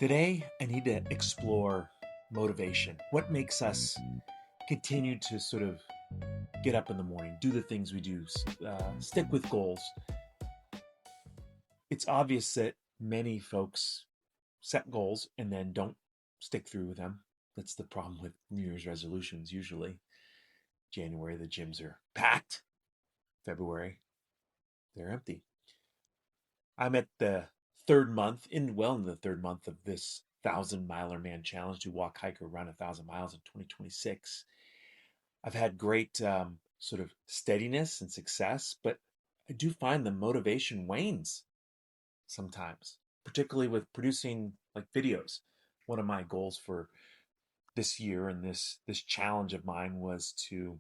Today, I need to explore motivation. What makes us continue to sort of get up in the morning, do the things we do, stick with goals? It's obvious that many folks set goals and then don't stick through with them. That's the problem with New Year's resolutions, usually. January, the gyms are packed. February, they're empty. I'm at the in the third month of this 1,000 miler man challenge to walk, hike, or run 1,000 miles in 2026. I've had great sort of steadiness and success, but I do find the motivation wanes sometimes, particularly with producing like videos. One of my goals for this year and this challenge of mine was to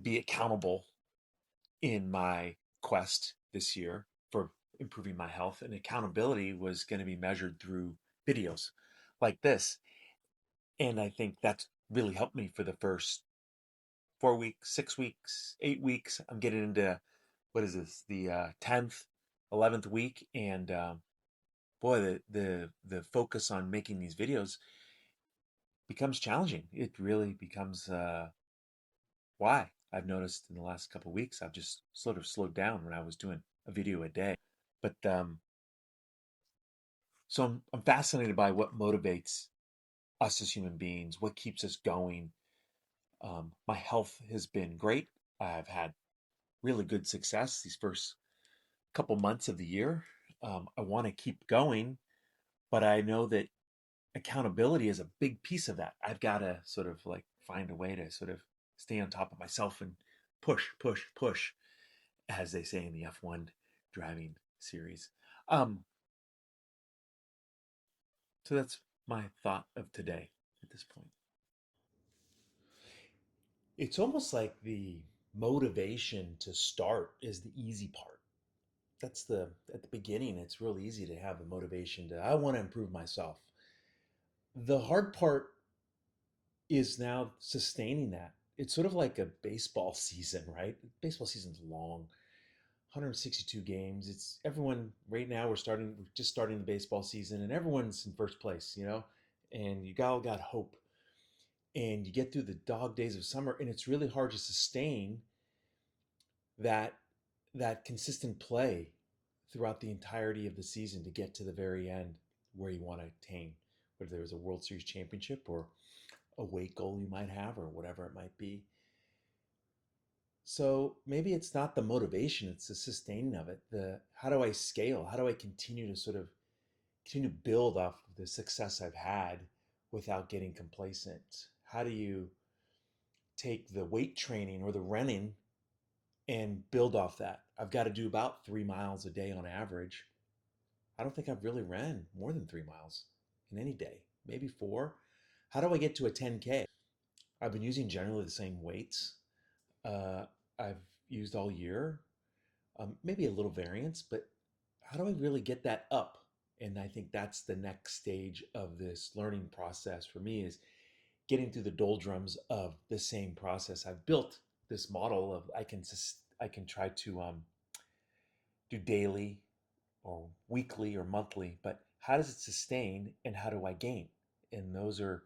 be accountable in my quest this year for improving my health, and accountability was going to be measured through videos like this. And I think that's really helped me for the first 4 weeks, 6 weeks, 8 weeks. I'm getting into what is this, the 10th, 11th week, and boy, the focus on making these videos becomes challenging. It really becomes why I've noticed in the last couple of weeks I've just sort of slowed down when I was doing a video a day. But so I'm fascinated by what motivates us as human beings, what keeps us going. My health has been great. I've had really good success these first couple months of the year. I want to keep going, but I know that accountability is a big piece of that. I've got to sort of like find a way to sort of stay on top of myself and push, push, push, as they say in the F1 driving series. Um, so that's my thought of today at this point. It's almost like the motivation to start is the easy part. That's the At the beginning, it's real easy to have the motivation to I want to improve myself. The hard part is now sustaining that. It's sort of like a baseball season, right? Baseball season's long, 162 games. It's everyone right now. We're just starting the baseball season, and everyone's in first place, and you all got hope. And you get through the dog days of summer, and it's really hard to sustain that that consistent play throughout the entirety of the season to get to the very end where you want to attain, whether there's a World Series championship or a weight goal you might have or whatever it might be. So maybe it's not the motivation, it's the sustaining of it. The how do I scale? How do I continue to sort of continue to build off of the success I've had without getting complacent? How do you take the weight training or the running and build off that? I've got to do about 3 miles a day on average. I don't think I've really ran more than 3 miles in any day, maybe four. How do I get to a 10K? I've been using generally the same weights uh, I've used all year, maybe a little variance, but how do I really get that up? And I think that's the next stage of this learning process for me is getting through the doldrums of the same process. I've built this model of I can try to do daily or weekly or monthly, but how does it sustain and how do I gain? And those are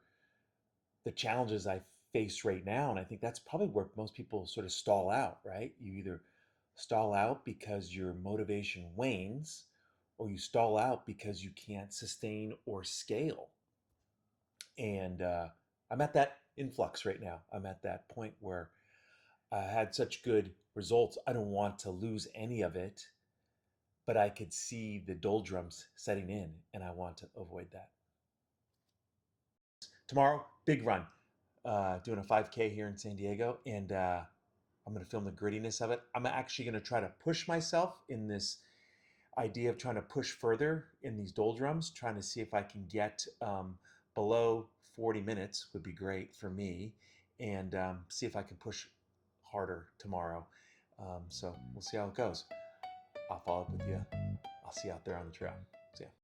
the challenges I face right now. And I think that's probably where most people sort of stall out, right? You either stall out because your motivation wanes, or you stall out because you can't sustain or scale. And I'm at that influx right now. I'm at that point where I had such good results. I don't want to lose any of it, but I could see the doldrums setting in, and I want to avoid that. Tomorrow, big run, doing a 5K here in San Diego, and I'm going to film the grittiness of it. I'm actually going to try to push myself in this idea of trying to push further in these doldrums, trying to see if I can get below 40 minutes would be great for me, and see if I can push harder tomorrow. So we'll see how it goes. I'll follow up with you. I'll see you out there on the trail. See ya.